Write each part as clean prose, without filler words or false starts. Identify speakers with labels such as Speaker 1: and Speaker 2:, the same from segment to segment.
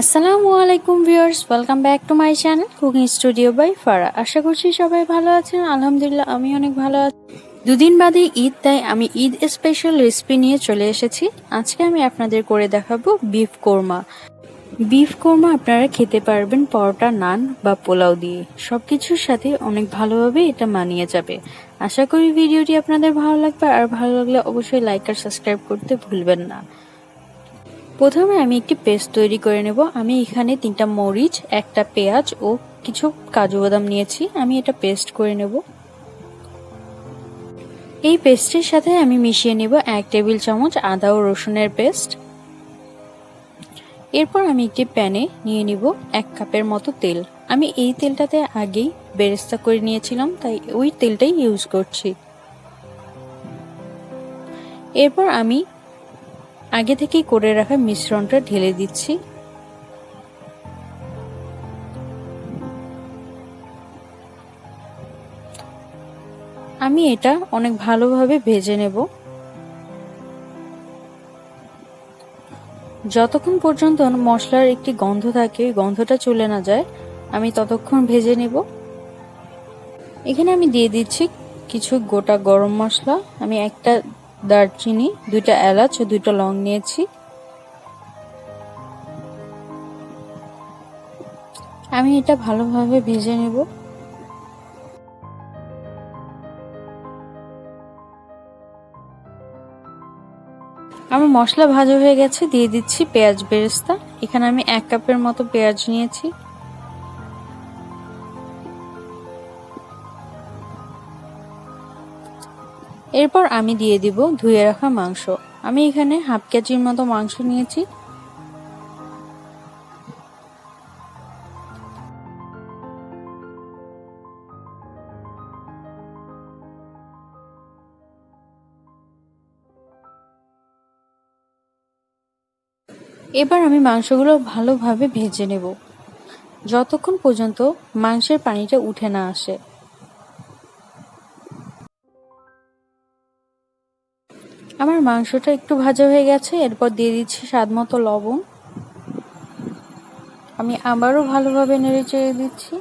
Speaker 1: আসসালামু আলাইকুম viewers, welcome back to my channel cooking studio by Farah. আশা করছি সবাই ভালো আছেন। আলহামদুলিল্লাহ আমি অনেক ভালো আছি। দুদিন বাদে ঈদ, তাই আমি ঈদ স্পেশাল রেসিপি নিয়ে চলে এসেছি। আজকে আমি আপনাদের করে দেখাবো বিফ কোরমা। বিফ কোরমা আপনারা খেতে পারবেন পরোটা, নান বা পোলাও দিয়ে। সব কিছুর সাথে অনেক ভালোভাবে এটা মানিয়ে যাবে। আশা করি ভিডিওটি আপনাদের ভালো লাগবে, আর ভালো লাগলে অবশ্যই লাইক আর সাবস্ক্রাইব করতে ভুলবেন না। প্রথমে আমি একটি পেস্ট তৈরি করে নেব। আমি এখানে 3টা মরিচ, একটা পেঁয়াজ ও কিছু কাজু বাদাম নিয়েছি। আমি এটা পেস্ট করে নেব। এই পেস্টের সাথে আমি মিশিয়ে নেব 1 টেবিল চামচ আদা ও রসুনের পেস্ট। এরপর আমি একটি প্যানে নিয়ে নিব 1 কাপের মতো তেল। আমি এই তেলটাতে আগেই বেরেস্তা করে নিয়েছিলাম, তাই ওই তেলটাই ইউজ করছি। এরপর আমি আগে থেকেই করে রাখা মিশ্রণটা ঢেলে দিচ্ছি। আমি এটা অনেক ভালোভাবে ভেজে নেব। যতক্ষণ পর্যন্ত মশলার একটি গন্ধ থাকে, গন্ধটা চলে না যায়, আমি ততক্ষণ ভেজে নেব। এখানে আমি দিয়ে দিচ্ছি কিছু গোটা গরম মশলা। আমি একটা দারচিনি, 2টা এলাচ ও 2টা লং নিয়েছি। আমি এটা ভালোভাবে ভেজে নেব। আমার মশলা ভাজা হয়ে গেছে, দিয়ে দিচ্ছি পেঁয়াজ বেরেস্তা। এখানে আমি 1 কাপের মতো পেঁয়াজ নিয়েছি। এরপর আমি দিয়ে দিব ধুয়ে রাখা মাংস। আমি এখানে হাফ কেজির মতো মাংস নিয়েছি। এবার আমি মাংসগুলো ভালোভাবে ভেজে নেব, যতক্ষণ পর্যন্ত মাংসের পানিটা উঠে না আসে। আমার মাংসটা একটু ভাজা হয়ে গেছে। এরপর দিয়ে দিচ্ছি স্বাদমতো লবণ। আমি আবারও ভালোভাবে নেড়ে চেড়ে দিচ্ছি।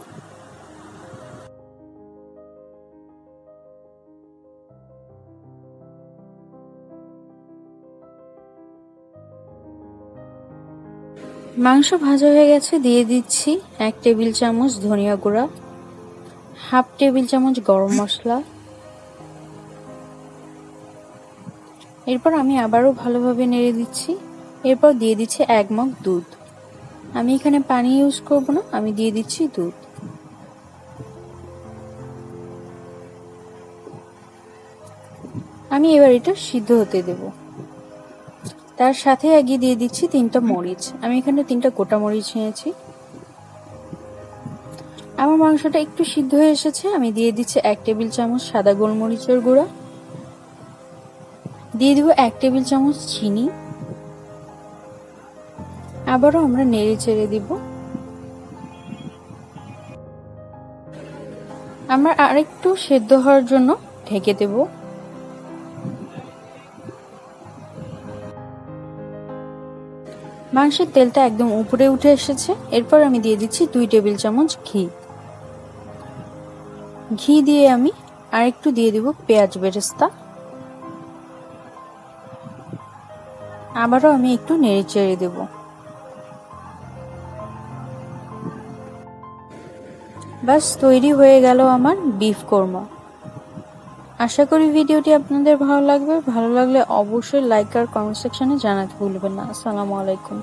Speaker 1: মাংস ভাজা হয়ে গেছে, দিয়ে দিচ্ছি 1 টেবিল চামচ ধনিয়া গুঁড়া, হাফ টেবিল চামচ গরম মশলা। এরপর আমি আবারও ভালোভাবে নেড়ে দিচ্ছি। এরপর দিয়ে দিচ্ছি 1 মগ দুধ। আমি এখানে পানি ইউজ করব না, আমি দিয়ে দিচ্ছি দুধ। আমি এবার এটা সিদ্ধ হতে দেব। তার সাথে আগে দিয়ে দিচ্ছি 3টা মরিচ। আমি এখানে 3টা গোটা মরিচ নিয়েছি। আমার মাংসটা একটু সিদ্ধ হয়ে এসেছে। আমি দিয়ে দিচ্ছি 1 টেবিল চামচ সাদা গোলমরিচের গুঁড়া, দিয়ে দিব 1 টেবিল চামচ চিনি। আবারও আমরা নেড়ে চেড়ে দিব। আমরা আরেকটু সেদ্ধ হওয়ার জন্য ঢেকে দেব। মাংসের তেলটা একদম উপরে উঠে এসেছে। এরপর আমি দিয়ে দিচ্ছি 2 টেবিল চামচ ঘি। ঘি দিয়ে আমি আরেকটু দিয়ে দিব পেঁয়াজ বেরেস্তা। আবারও আমি একটু নেড়ে চেড়ে দেব। বাস তৈরি হয়ে গেল আমার বিফ কোরমা। আশা করি ভিডিওটি আপনাদের ভালো লাগবে। ভালো লাগলে অবশ্যই লাইক আর কমেন্ট সেকশনে জানাতে ভুলবেন না। আসসালামু আলাইকুম।